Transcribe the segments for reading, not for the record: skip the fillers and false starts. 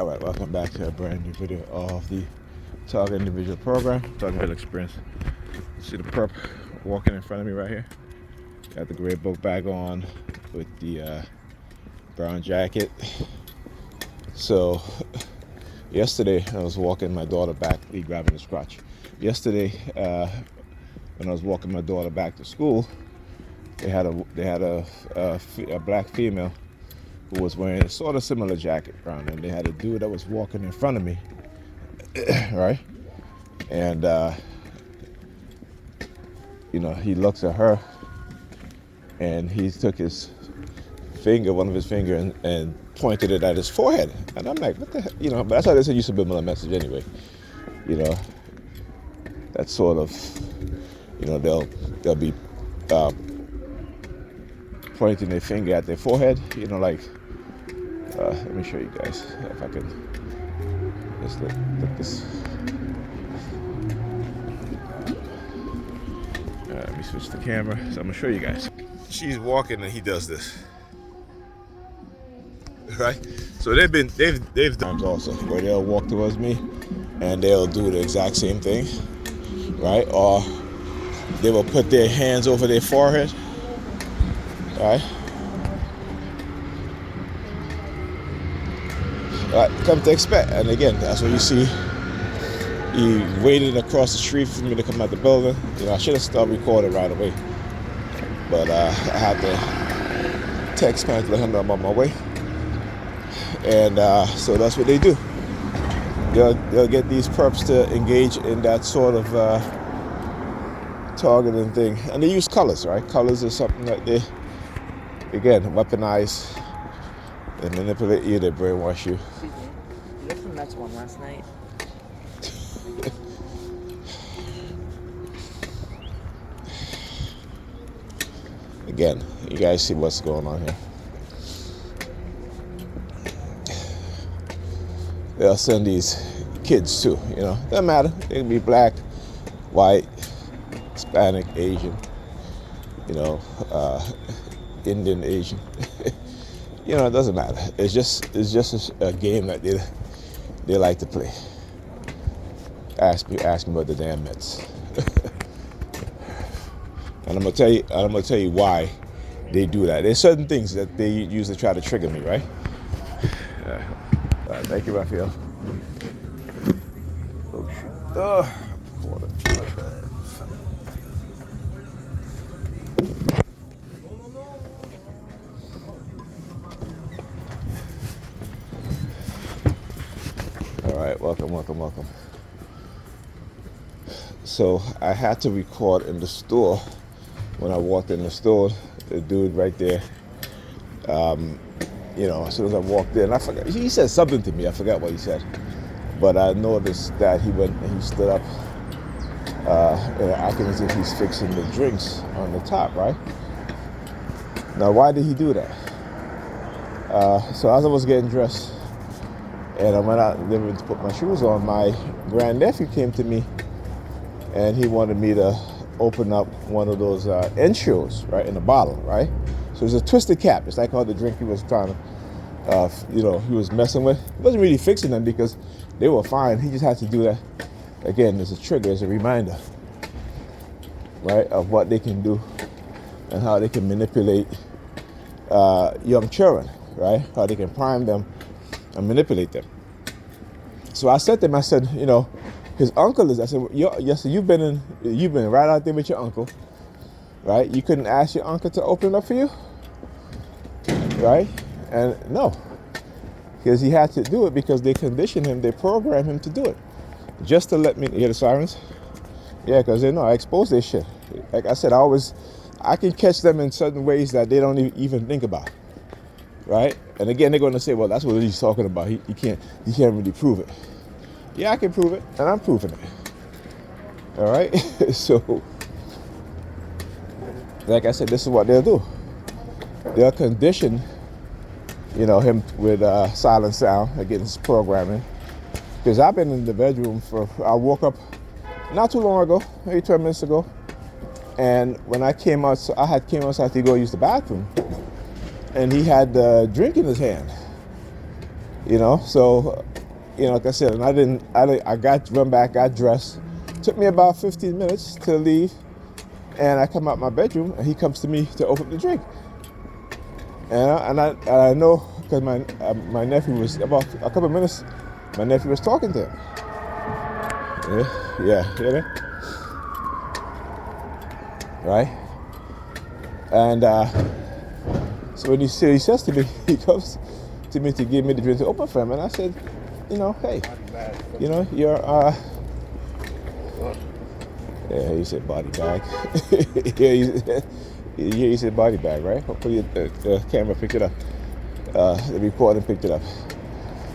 All right, welcome back to a brand new video of the Target Individual Program, Target Hill Experience. See the perp walking in front of me right here. Got the gray book bag on with the brown jacket. So yesterday I was walking my daughter back, grabbing the scratch. Yesterday when I was walking my daughter back to school, they had a black female who was wearing a sort of similar jacket around, and they had a dude that was walking in front of me, right? And he looks at her, and he took his finger, one of his fingers, and pointed it at his forehead. And I'm like, what the hell? But that's how they send you subliminal message anyway. That sort of, they'll be pointing their finger at their forehead, let me show you guys if I can just look this. Let me switch the camera. So I'm gonna show you guys. She's walking and he does this, right? So they've done also where they'll walk towards me and they'll do the exact same thing, right? Or they will put their hands over their forehead, right? Come to expect. And again, that's what you see. He waited across the street for me to come out the building. I should have started recording right away, but I had to text man to let him know I'm on my way. And so that's what they do. They'll get these perps to engage in that sort of targeting thing, and they use colors, right? Colors is something that they, again, weaponize. They manipulate you, they brainwash you. Excuse me. You got the Mets one last night? Again, you guys see what's going on here. They'll send these kids too, doesn't matter. They can be black, white, Hispanic, Asian, Indian, Asian. It doesn't matter. It's just a game that they like to play. Ask me about the damn Mets. And I'm gonna tell you why they do that. There's certain things that they use to try to trigger me, right? Thank you, Raphael. Oh shoot. Water. All right, welcome. So I had to record in the store. When I walked in the store, the dude right there, as soon as I walked in, I forgot, he said something to me, I forgot what he said. But I noticed that he went and he stood up, acting as if he's fixing the drinks on the top, right? Now, why did he do that? So as I was getting dressed, and I went out to put my shoes on, my grandnephew came to me and he wanted me to open up one of those Ensures, right, in a bottle, right? So it's a twisted cap. It's like all the drink he was trying to, he was messing with. He wasn't really fixing them because they were fine. He just had to do that, again, as a trigger, as a reminder, right, of what they can do and how they can manipulate young children, right? How they can prime them and manipulate them. So I said to him, I said, his uncle is. I said, yes, you've been right out there with your uncle, right? You couldn't ask your uncle to open up for you, right? And no, because he had to do it because they conditioned him, they programmed him to do it, just to let me hear the sirens. Yeah, because they know I expose their shit. Like I said, I can catch them in certain ways that they don't even think about, right? And again, they're going to say, well, that's what he's talking about. He can't really prove it. Yeah, I can prove it, and I'm proving it. All right? So, like I said, this is what they'll do. They'll condition, him with silent sound against programming. Because I've been in the bedroom I woke up not too long ago, maybe 10 minutes ago, and when I came out, I came outside to go use the bathroom, and he had the drink in his hand. You know, so, you know, like I said, and I run back, got dressed. Took me about 15 minutes to leave, and I come out my bedroom, and he comes to me to open the drink. And I know, because my nephew was, about a couple of minutes, my nephew was talking to him. Yeah, hear that? Right? And so when he says to me, he comes to me to give me the drink to open for him, and I said, you know, hey, you know, you're, yeah, he said body bag. Yeah, he said body bag, right? Hopefully the camera picked it up. The recorder picked it up.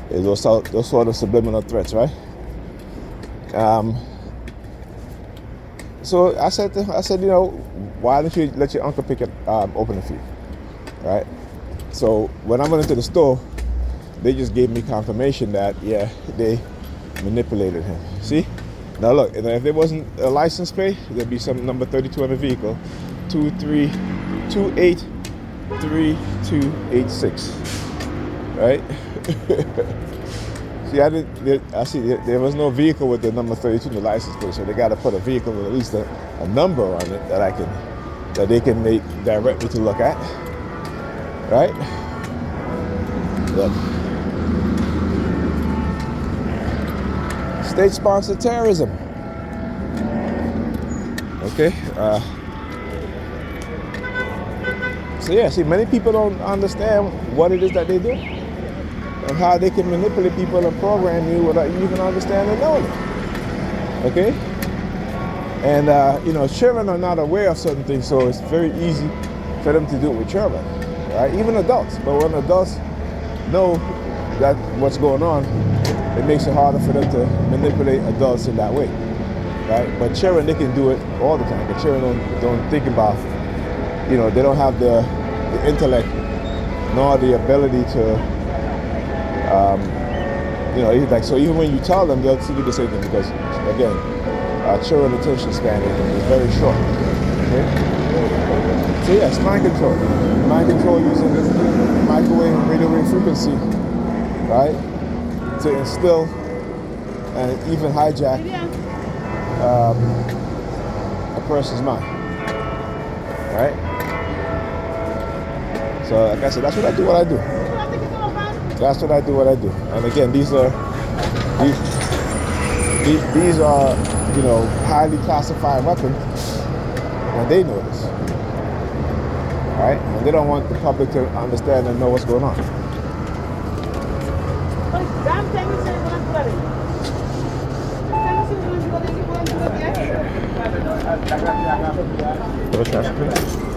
Those sort of subliminal threats, right? So I said, you know, why don't you let your uncle pick it, open it for you, right? So when I went into the store, they just gave me confirmation that, yeah, they manipulated him. See? Now look, if there wasn't a license plate, there'd be some number 32 on the vehicle, 23283286, right? See, there was no vehicle with the number 32 in the license plate, so they got to put a vehicle with at least a number on it that they can make direct me to look at, right? Look. State-sponsored terrorism. Okay. So yeah, see, many people don't understand what it is that they do and how they can manipulate people and program you without you even understanding and knowing it. Okay. And you know, children are not aware of certain things, so it's very easy for them to do it with children, right? Even adults. But when adults know that what's going on, it makes it harder for them to manipulate adults in that way, right? But children, they can do it all the time. But children don't think about, you know, they don't have the intellect nor the ability to, you know, like, so even when you tell them, they'll still do the same thing because, again, children attention span is very short. Okay? So yes, mind control. Mind control using microwave and radio wave frequency, right? To instill and even hijack a person's mind, right? So like I said, that's what I do. That's what I do. And again, these are, you know, highly classified weapons, and they know this, right? And they don't want the public to understand and know what's going on. Double trash, please.